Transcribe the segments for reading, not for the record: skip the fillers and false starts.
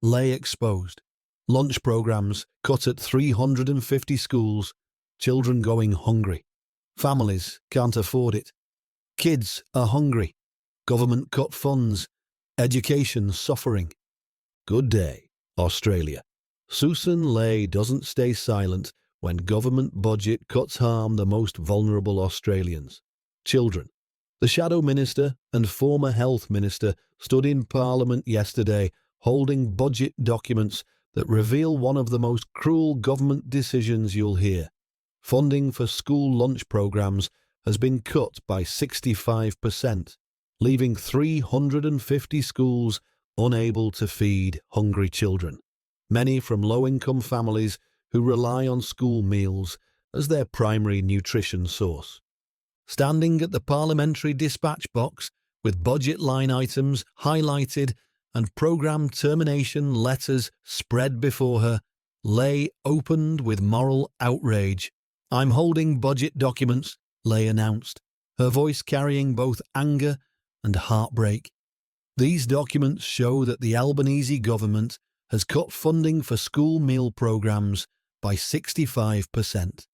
Ley exposed. Lunch programs cut at 350 schools, children going hungry. Families can't afford it. Kids are hungry. Government cut funds. Education suffering. Good day, Australia. Sussan Ley doesn't stay silent when government budget cuts harm the most vulnerable Australians. Children. The Shadow Minister and former Health Minister stood in Parliament yesterday holding budget documents that reveal one of the most cruel government decisions you'll hear. Funding for school lunch programs has been cut by 65%, leaving 350 schools unable to feed hungry children, many from low-income families who rely on school meals as their primary nutrition source. Standing at the parliamentary dispatch box with budget line items highlighted and programme termination letters spread before her, Ley opened with moral outrage. "I'm holding budget documents," Ley announced, her voice carrying both anger and heartbreak. "These documents show that the Albanese government has cut funding for school meal programmes by 65%.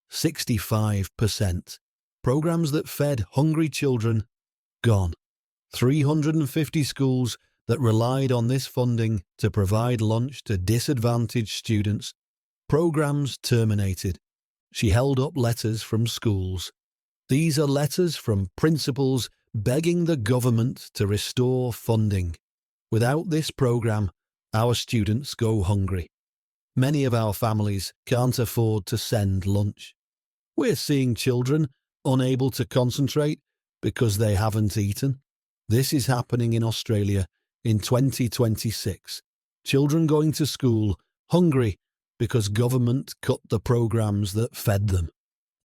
65%. Programmes that fed hungry children, gone. 350 schools that relied on this funding to provide lunch to disadvantaged students, programmes terminated." She held up letters from schools. "These are letters from principals begging the government to restore funding. Without this programme, our students go hungry. Many of our families can't afford to send lunch. We're seeing children unable to concentrate because they haven't eaten. This is happening in Australia in 2026. Children going to school hungry because government cut the programmes that fed them."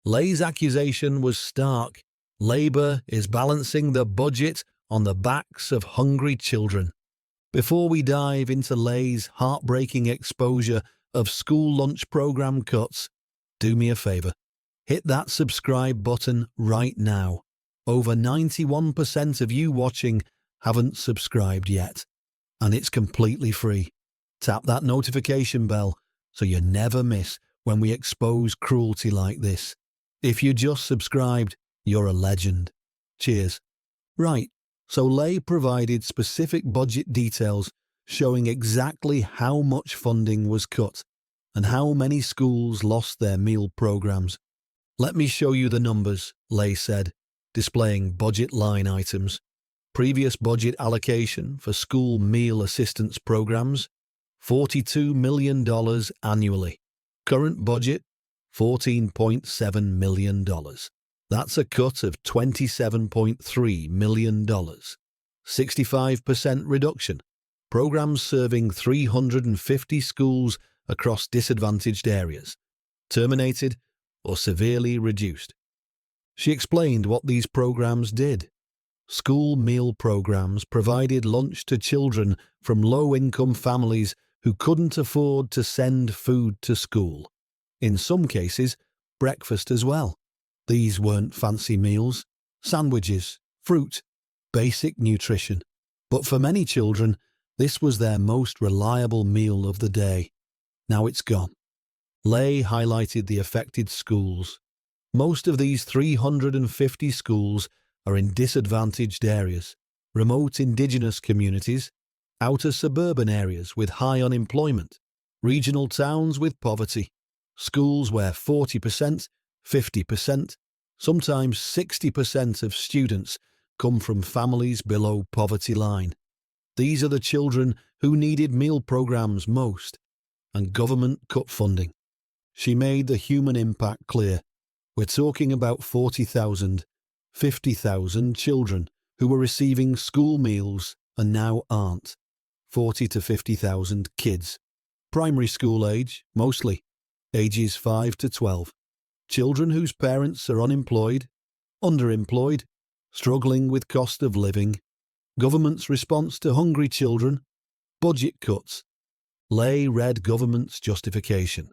Ley's accusation was stark. Labor is balancing the budget on the backs of hungry children. Before we dive into Ley's heartbreaking exposure of school lunch programme cuts, do me a favour. Hit that subscribe button right now. Over 91% of you watching haven't subscribed yet, and it's completely free. Tap that notification bell so you never miss when we expose cruelty like this. If you just subscribed, you're a legend. Cheers. Right, so Ley provided specific budget details showing exactly how much funding was cut and how many schools lost their meal programmes. "Let me show you the numbers," Ley said, displaying budget line items. Previous budget allocation for school meal assistance programmes, $42 million annually. Current budget, $14.7 million. That's a cut of $27.3 million. 65% reduction. Programmes serving 350 schools across disadvantaged areas. Terminated or severely reduced. She explained what these programmes did. School meal programmes provided lunch to children from low-income families who couldn't afford to send food to school. In some cases, breakfast as well. These weren't fancy meals, sandwiches, fruit, basic nutrition. But for many children, this was their most reliable meal of the day. Now it's gone. Ley highlighted the affected schools. Most of these 350 schools are in disadvantaged areas, remote indigenous communities, outer suburban areas with high unemployment, regional towns with poverty, schools where 40%, 50%, sometimes 60% of students come from families below poverty line. These are the children who needed meal programmes most, and government cut funding. She made the human impact clear. We're talking about 40,000, 50,000 children who were receiving school meals and now aren't. 40 to 50,000 kids. Primary school age, mostly. Ages 5 to 12. Children whose parents are unemployed, underemployed, struggling with cost of living. Government's response to hungry children. Budget cuts. Ley read government's justification.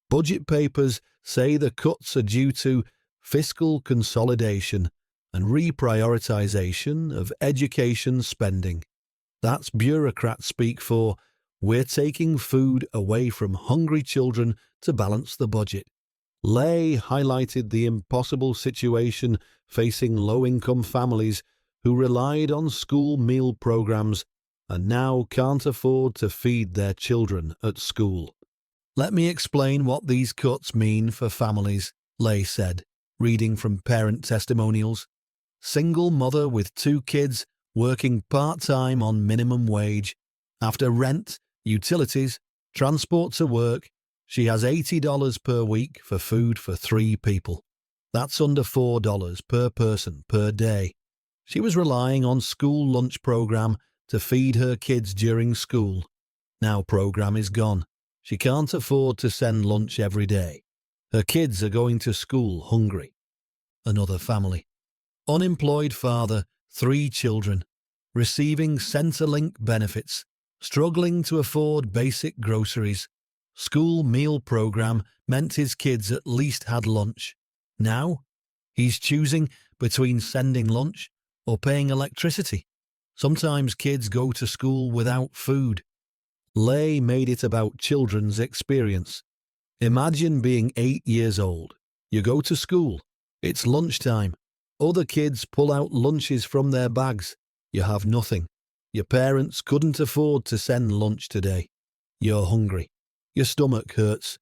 Budget papers say the cuts are due to fiscal consolidation and reprioritisation of education spending. That's bureaucrat speak for We're taking food away from hungry children to balance the budget. Ley highlighted the impossible situation facing low-income families who relied on school meal programs and now can't afford to feed their children at school. Let me explain what these cuts mean for families, Ley said, reading from parent testimonials. Single mother with 2 kids working part-time on minimum wage. After rent, utilities, transport to work, she has $80 per week for food for 3 people. That's under $4 per person per day. She was relying on school lunch program to feed her kids during school. Now program is gone. She can't afford to send lunch every day. Her kids are going to school hungry. Another family. Unemployed father, 3 children, receiving Centrelink benefits, struggling to afford basic groceries. School meal program meant his kids at least had lunch. Now, he's choosing between sending lunch or paying electricity. Sometimes kids go to school without food. Ley made it about children's experience. Imagine being 8 years old. You go to school. It's lunchtime. Other kids pull out lunches from their bags. You have nothing. Your parents couldn't afford to send lunch today. You're hungry. Your stomach hurts.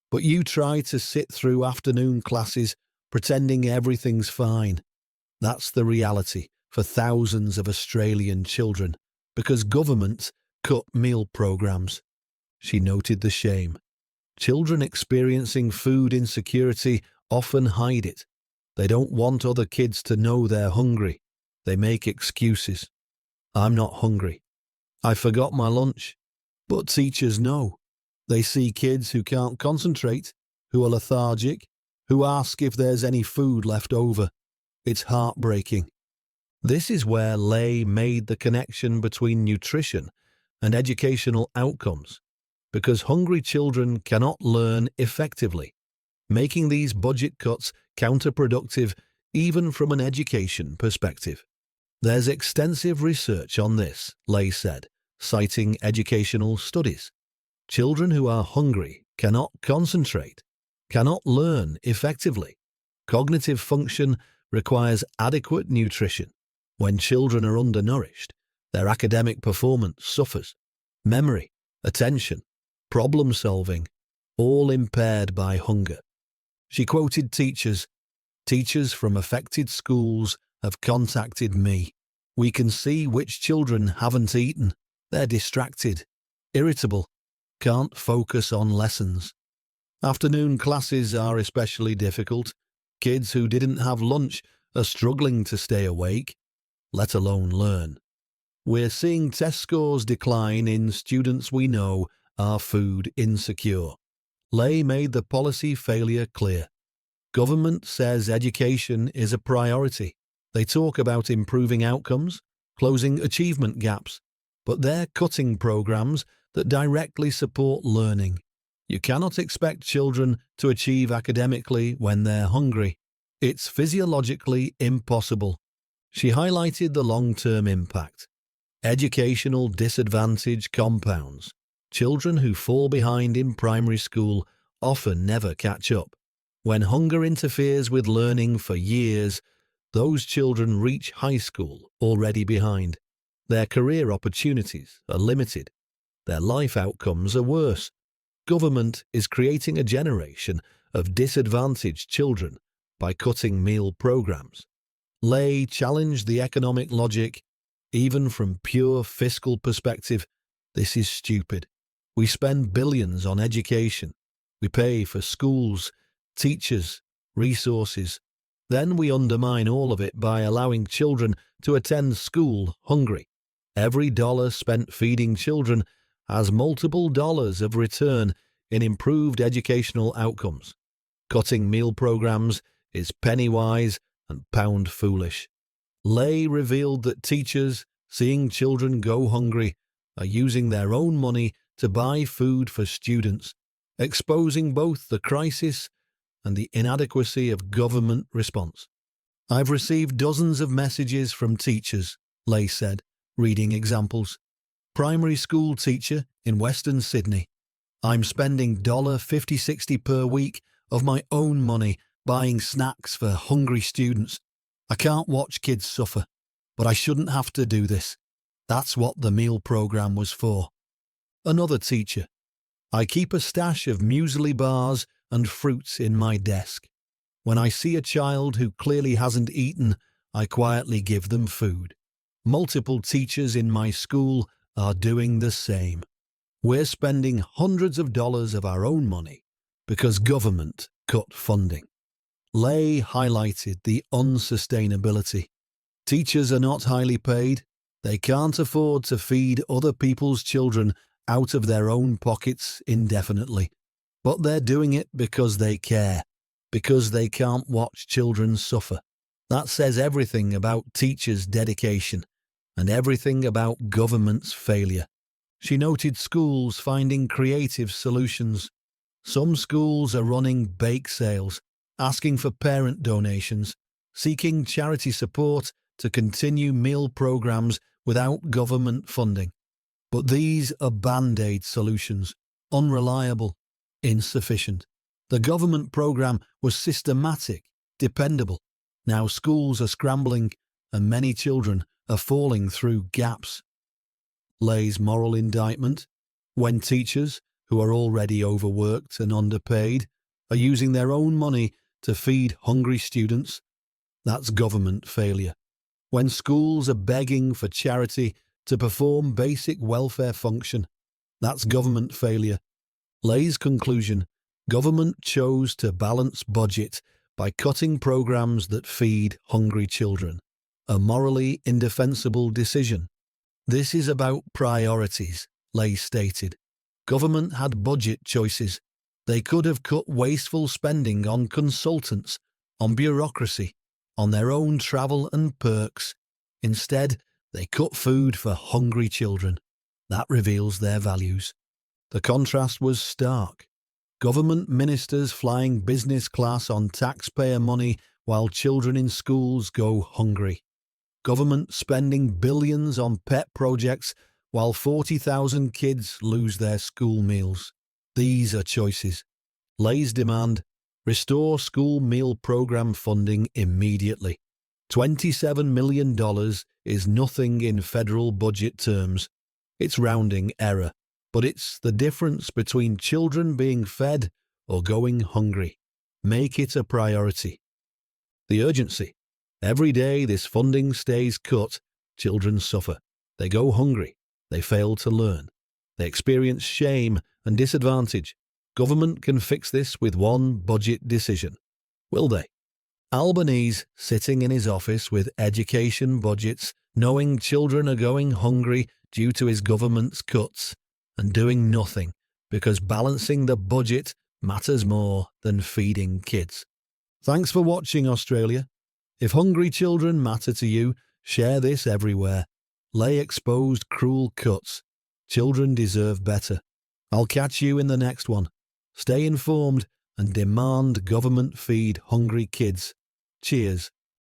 But you try to sit through afternoon classes pretending everything's fine. That's the reality for thousands of Australian children because governments cut meal programs. She noted the shame. Children experiencing food insecurity often hide it. They don't want other kids to know they're hungry. They make excuses. I'm not hungry. I forgot my lunch. But teachers know. They see kids who can't concentrate, who are lethargic, who ask if there's any food left over. It's heartbreaking. This is where Ley made the connection between nutrition and educational outcomes, because hungry children cannot learn effectively, making these budget cuts counterproductive even from an education perspective. There's extensive research on this, Ley said, citing educational studies. Children who are hungry cannot concentrate, cannot learn effectively. Cognitive function requires adequate nutrition. When children are undernourished, their academic performance suffers. Memory, attention, problem solving, all impaired by hunger. She quoted teachers. Teachers from affected schools have contacted me. We can see which children haven't eaten. They're distracted, irritable, can't focus on lessons. Afternoon classes are especially difficult. Kids who didn't have lunch are struggling to stay awake, let alone learn. We're seeing test scores decline in students we know are food insecure. Ley made the policy failure clear. Government says education is a priority. They talk about improving outcomes, closing achievement gaps, but they're cutting programs that directly support learning. You cannot expect children to achieve academically when they're hungry. It's physiologically impossible. She highlighted the long-term impact. Educational disadvantage compounds. Children who fall behind in primary school often never catch up. When hunger interferes with learning for years, those children reach high school already behind. Their career opportunities are limited. Their life outcomes are worse. Government is creating a generation of disadvantaged children by cutting meal programs. Ley challenged the economic logic. Even from pure fiscal perspective, this is stupid. We spend billions on education. We pay for schools, teachers, resources. Then we undermine all of it by allowing children to attend school hungry. Every dollar spent feeding children has multiple dollars of return in improved educational outcomes. Cutting meal programs is penny-wise and pound-foolish. Ley revealed that teachers, seeing children go hungry, are using their own money to buy food for students, exposing both the crisis and the inadequacy of government response. I've received dozens of messages from teachers, Ley said, reading examples. primary school teacher in Western Sydney. I'm spending $50-60 per week of my own money buying snacks for hungry students. I can't watch kids suffer, but I shouldn't have to do this. That's what the meal program was for. Another teacher. I keep a stash of muesli bars and fruits in my desk. When I see a child who clearly hasn't eaten, I quietly give them food. Multiple teachers in my school are doing the same. We're spending hundreds of dollars of our own money because government cut funding. Ley highlighted the unsustainability. Teachers are not highly paid. They can't afford to feed other people's children out of their own pockets indefinitely. But they're doing it because they care, because they can't watch children suffer. That says everything about teachers' dedication and everything about government's failure. She noted schools finding creative solutions. Some schools are running bake sales, asking for parent donations, seeking charity support to continue meal programs without government funding. But these are band-aid solutions, unreliable, insufficient. The government program was systematic, dependable. Now schools are scrambling and many children are falling through gaps. Ley's moral indictment: when teachers, who are already overworked and underpaid, are using their own money to feed hungry students, that's government failure. When schools are begging for charity to perform basic welfare function, that's government failure. Ley's conclusion: government chose to balance budget by cutting programs that feed hungry children. A morally indefensible decision. This is about priorities, Ley stated. Government had budget choices. They could have cut wasteful spending on consultants, on bureaucracy, on their own travel and perks. Instead, they cut food for hungry children. That reveals their values. The contrast was stark. Government ministers flying business class on taxpayer money while children in schools go hungry. Government spending billions on pet projects while 40,000 kids lose their school meals. These are choices. Ley's demand: restore school meal program funding immediately. $27 million is nothing in federal budget terms. It's rounding error, but it's the difference between children being fed or going hungry. Make it a priority. The urgency: every day this funding stays cut, children suffer. They go hungry. They fail to learn. They experience shame and disadvantage. Government can fix this with one budget decision. Will they? Albanese, sitting in his office with education budgets, knowing children are going hungry due to his government's cuts, and doing nothing because balancing the budget matters more than feeding kids. Thanks for watching, Australia. If hungry children matter to you, share this everywhere. Ley exposed cruel cuts. Children deserve better. I'll catch you in the next one. Stay informed and demand government feed hungry kids. Cheers.